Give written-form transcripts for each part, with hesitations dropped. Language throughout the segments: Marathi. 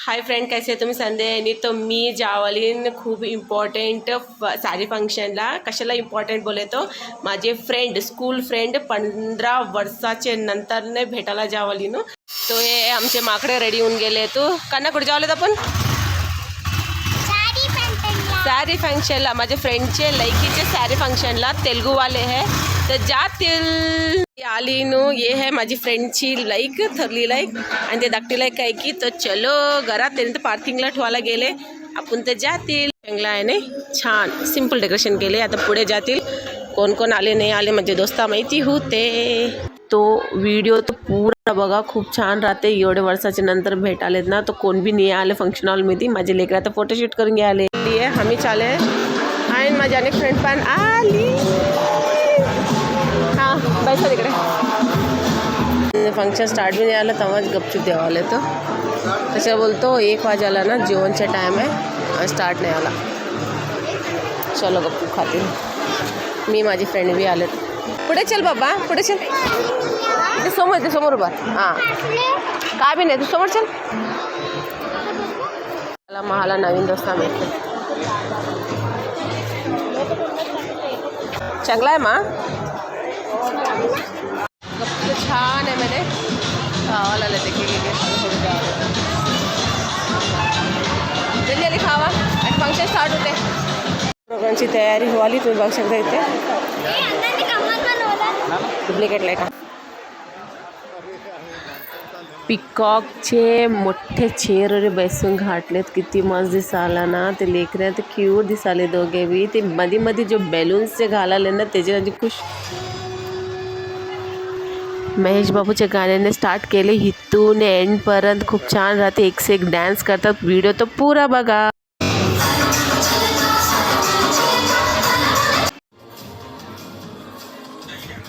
हाय फ्रेंड, कैसे तुम्ही संध्यानी. तो मी जावलीन खूप इम्पॉर्टंट साडी फंक्शनला. कशाला इम्पॉर्टंट बोले तो माझे फ्रेंड स्कूल फ्रेंड 15 वर्षाचे नंतरने भेटायला जावलीन. तो हे आमचे माकडे रेडी होऊन गेले. तू काना कुठे जावलेत आपण? साडी फंक्शनला. माझे फ्रेंडचे लैकीचे साडी फंक्शनला तेलुगूवाले है तर जातील. आली नो. ये है माझी फ्रेंडची लाईक थरली लाईक आणि ते धाकटी लाईक काय की. तर चलो घरात त्यांनी तर पार्किंगला ठेवायला गेले. आपण तर जातील. चांगला आहे नाही, छान सिंपल डेकोरेशन केले. आता पुढे जातील. कोण कोण आले नाही आले म्हणजे दोस्ता माहिती होते. तो व्हिडिओ तो पूरा बघा, खूप छान राहते. एवढे वर्षाच्या नंतर भेटालेत ना, तो कोण बी नाही आले फंक्शन हॉलमध्ये. माझे लेकरं आता फोटोशूट करून घ्याले. आम्ही चाले आणि माझी अनेक फ्रेंड पण आली. हां बैसा तिकडे. फंक्शन स्टार्ट भी नाही आलं तेव्हाच गपचूप देवाले. तो कशा बोलतो 1 वाजायला ना, जेवणचा टाईम आहे, स्टार्ट नाही आला. चलो गपचूप खातील. मी माझी फ्रेंड बी आलेत. पुढे चल बाबा, पुढे चल. ते समोर उभा. हां काय बी नाही, तू समोर चल. मला नवीन दोस्ता भेटले. चांगला आहे मा. छान आहे मैंने खावाला देखील जल्दी जल्दी खावा आणि फंक्शन स्टार्ट होते. प्रोग्रामची तयारी व्हाली. तुम्ही बघू शकता इथे डुप्लिकेट लाईट. पिकॉकचे मोठे चेअरवर बसून घातलेत. किती मस्त दिसाला ना. ते लेकरे ते क्यूट दिसाले दोघे बी. ते मध्ये मध्ये जो बॅलून्सचे घालाले ना त्याचे म्हणजे खुश. महेश बाबूच्या गाण्याने स्टार्ट केले इथून एंडपर्यंत. खूप छान राहते. एक से एक डान्स करतात. व्हिडिओ तो पुरा बघा.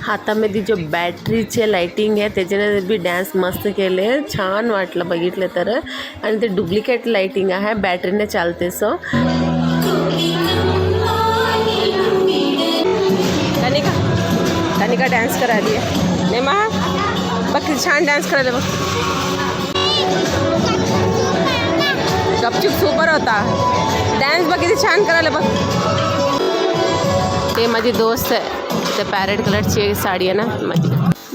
हातामध्ये जो बॅटरीचे लाइटिंग आहे त्याच्याने बी डान्स मस्त केले. छान वाटलं बघितलं तर. आणि ते डुप्लिकेट लाइटिंग आहे, बॅटरीने चालते. सो कनिका डान्स करायली आहे. नाही मा बघ किती छान डान्स करायला बघ. गपचूप सुपर होता डान्स. बघ किती छान करायला बघ. ते माझी दोस्त आहे. ते पॅरेट कलरची साडी आहे ना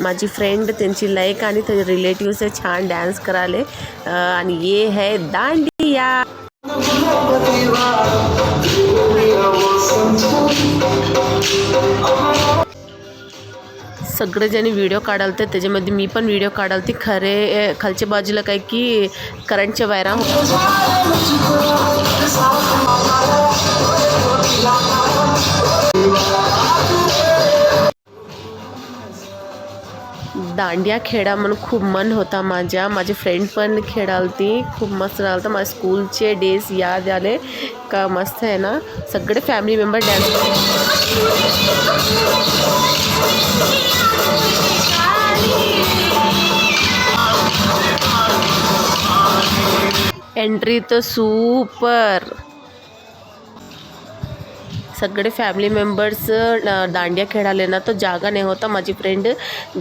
माझी फ्रेंड, त्यांची लाईक आणि त्याचे रिलेटिव्स छान डान्स कराले. आणि ये है दांडिया. सगळेजणी व्हिडिओ काढालते. त्याच्यामध्ये मी पण व्हिडिओ काढालती. खरे खालच्या बाजूला काय की करंटच्या वायरा. दांडिया खेळा म्हणून खूप मन होता माझी फ्रेंड पण खेळालती. खूप मस्त राहिलं. माझ्या स्कूलचे डेज याद आले का. मस्त आहे ना. सगळे फॅमिली मेंबर डान्स. एंट्री तो सुपर. सगळे फॅमिली मेंबर्स दांडिया खेळाले ना. तो जागा नाही होता. माझी फ्रेंड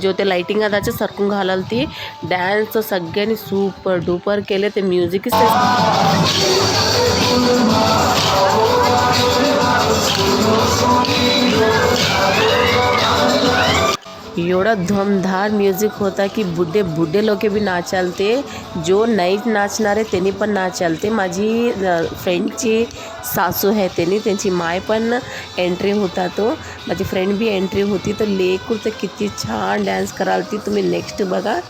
जो ते लाइटिंग आदाच्या सरकून घालालती. डान्स सगळ्यांनी सुपर डुपर केले. ते म्युझिक एवढा धमधार म्युझिक होता की बुड्ढे लोक भी नाचालते. जो नाही नाचणारे त्यांनी पण नाचालते. माझी फ्रेंडची सासू आहे त्यांची माय पण एंट्री होता. तो माझी फ्रेंड बी एंट्री होती. तर लेकूर तर किती छान डान्स करालती. तुम्ही नेक्स्ट बघा.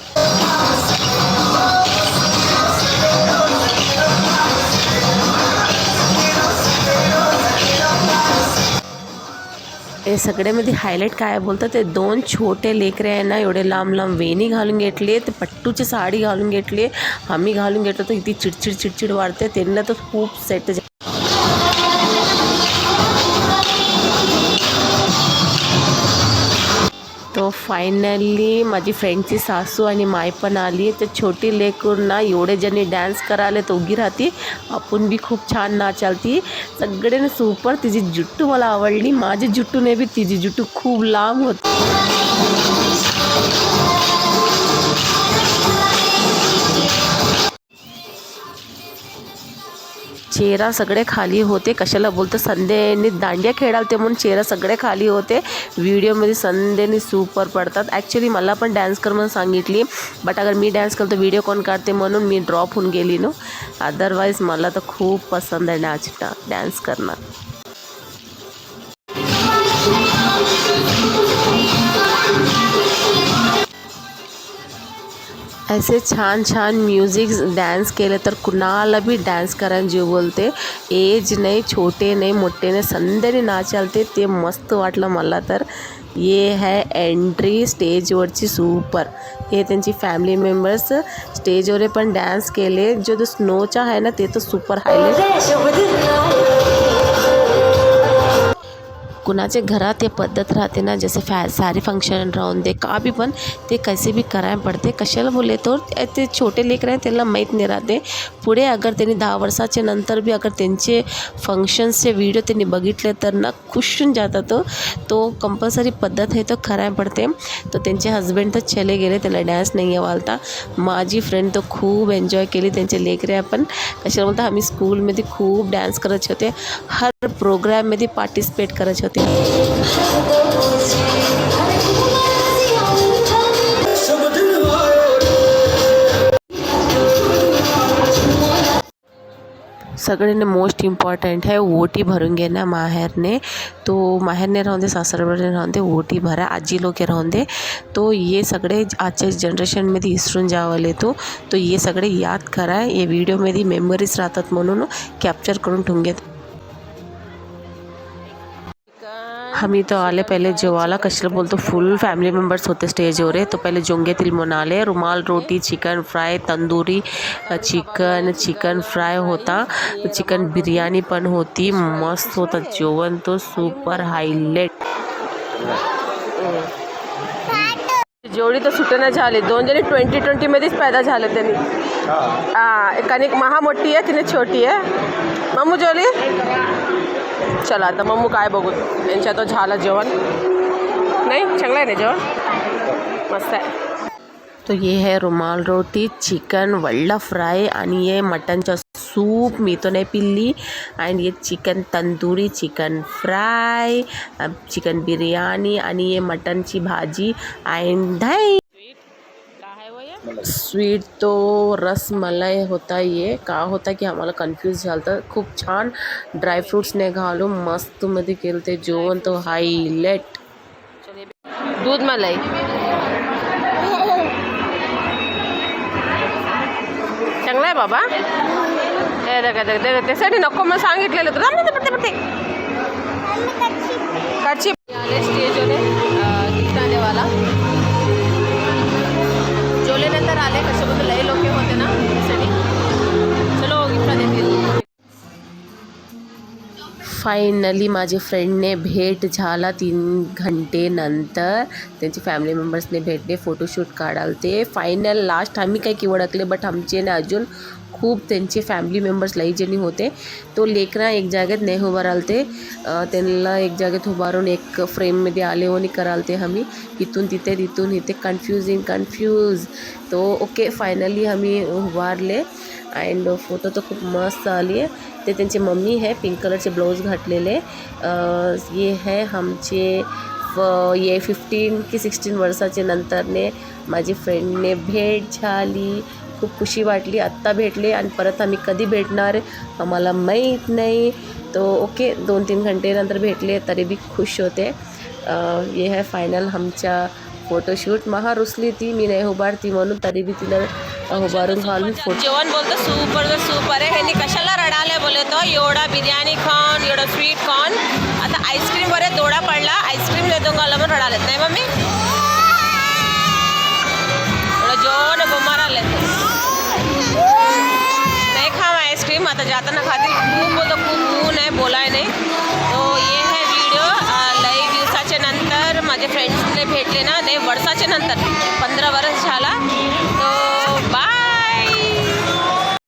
हे सगळ्यामध्ये हायलाईट काय बोलतं ते 2 छोटे लेकरे आहे ना, एवढे लांब वेणी घालून घेतले. ते पट्टूची साडी घालून घेतली. आम्ही घालून घेतलं तर किती चिडचिड वाढते. त्यांना तर खूप सेट. तो फायनली माझी फ्रेंडची सासू आणि माय पण आली. तर छोटी लेकूर ना एवढे जणी डान्स करायला तर उगी राहती. आपण बी खूप छान नाचालती. सगळ्यांना सुपर. तिची जुट्टू मला आवडली. माझी जुट्टू नाही बी तिची जुट्टू खूप लांब होती. चेहरा सगळे खाली होते. कशाला बोलतो, संध्याने दांडिया खेळालते म्हणून चेहरा सगळे खाली होते. व्हिडिओमध्ये संध्याने सुपर पडतात. ॲक्च्युली मला पण डान्स कर म्हणून सांगितली, बट अगर मी डान्स करतो व्हिडिओ कोण काढते म्हणून मी ड्रॉप होऊन गेली नो. अदरवाईज मला तर खूप पसंद आहे डान्स करणं. ऐसे छान छान म्युझिक डान्स केले तर कुणाला बी डान्स करायला जीव बोलते. एज नाही, छोटे नाही, मोठे नाही, संध्याने नाचालते. ते मस्त वाटलं मला तर. ये है एंट्री स्टेजवरची सुपर. हे त्यांची फॅमिली मेंबर्स स्टेजवर पण डान्स केले. जो स्नोचा आहे ना ते तर सुपर हायलाइट. कुणाचे घरात ते पद्धत राहते ना, जसे सारी फंक्शन राहून दे का बी पण ते कैसे भी करायला पडते. कशाला बोले तो ते छोटे लेकर आहे त्याला माहीत नाही राहते. पुढे अगर त्यांनी 10 वर्षाच्या नंतर बी अगर त्यांचे फंक्शन्सचे व्हिडिओ त्यांनी बघितले तर ना खुश होऊन जातात. तो कंपल्सरी पद्धत आहे तो करायला पडते. तो त्यांचे हस्बंड तर चले गेले, त्याला डान्स नाही आवडता. माझी फ्रेंड तो खूप एन्जॉय केली. त्यांचे लेकरे आपण कशाला बोलता, आम्ही स्कूलमध्ये खूप डान्स करत होते. हर प्रोग्राममध्ये पार्टिसिपेट करत होते. सगळ्यांना मोस्ट इम्पॉर्टंट है ओटी भरून घेणं माहेरने. तो माहेरने राहून दे, सासरवाडीने राहून दे, ओटी भरा. आजी लोक राहून दे. तो ये सगळे आजच्या जनरेशनमध्ये विसरून जावले. तो ये सगळे याद करा. ये व्हिडिओमध्ये मेमरीज राहतात म्हणून कॅप्चर करून ठेवून घेत. हम तो आले पहले जेवाला. कशाला बोलतो, फुल फॅमिली मेंबर्स होते स्टेजवर. तो पहिले जोंगेतील म्हणून आले. रुमाल रोटी, chicken fry, tandoori chicken fry होता. चिकन बिर्याणी पण होती. मस्त होता जेवण. तो सुपर हायलाइट. जेवढी तर सुटणं झाले. 2 जणी 2020 मध्येच पैदा झाले त्यांनी. एकाने महा मोठी आहे, तिने छोटी आहे. मम्मू जेवली. चला आता मम्मू काय बघू. यांच्या तो झालं जेवण. नाही चांगलं आहे ना जेवण, मस्त आहे. तो ये है रुमाल रोटी, चिकन वल्ला फ्राय आणि ये मटनचा सूप. मी तो नाही पिल्ली. अँड ये chicken tandoori, chicken fry, chicken biryani आणि ये मटनची भाजी अँड दही. स्वीट तो रसमलाई होता. ये का होता की आम्हाला कन्फ्यूज झालं. खूप छान ड्रायफ्रूट्सने घालून मस्तमध्ये केलं ते जेवण. तो हायलाइट. दूध मलाई. चांगलं आहे बाबा. हे त्यासाठी नको मग सांगितलेलं तुला. कच्ची आले स्टेजवर गिफ्ट देवाला. जोलेनंतर आले. कशाबद्दल लई लोक होते ना त्यासाठी. चलो गिफ्ट देतील. फायनली माझ्या फ्रेंडने भेट झाला 3 घंटे नंतर. त्यांचे फॅमिली मेंबर्सने भेटले, फोटोशूट काढालते. फायनल लास्ट आम्ही काही की ओळखले, बट आमचे ना अजून खूप त्यांचे फॅमिली मेंबर्स लई जणी होते. तो लेकरा एक जागेत नाही उभा राहते. त्यांना एक जागेत उभारून एक फ्रेममध्ये आले आणि करालते. आम्ही इथून तिथे तिथून इथे कन्फ्यूज. तो ओके फायनली आम्ही उभारले. अँड फोटो तर खूप मस्त आली आहे. ते त्यांची मम्मी है, पिंक कलरचे ब्लाऊज घातलेले. ये है आमचे ये 15 की 16 वर्षाचे नंतरने माझी फ्रेंडने भेट झाली. खूप खुशी वाटली. आत्ता भेटले आणि परत आम्ही कधी भेटणार आम्हाला माहीत नाही. तो ओके 2-3 घंटे नंतर भेटले तरी बी खुश होते. ये है फायनल आमच्या फोटोशूट. महा रुसली ती, मी नाही उभारती म्हणून, तरी बी तिला उभारून घालून फोटो. जेवण बोलतो सुपर आहे. ह्यांनी कशाला रडाले बोले तो. एवढा बिर्याणी खाऊन, एवढं स्वीट खाऊन आता आईस्क्रीम वर दोडा पडला. आईस्क्रीम देतो मला म्हणून रडालेत. नाही मम्मी एवढं जेवण बुमार आले. नाही खाम आईस्क्रीम आता जाताना खातील. खूप बोलतो, खूप ऊन आहे, बोलाय नाही. तो ये है व्हिडिओ लई दिवसाच्या नंतर माझे फ्रेंड्सने भेटले ना. ते वर्षाच्या नंतर 15 वर्ष झाला.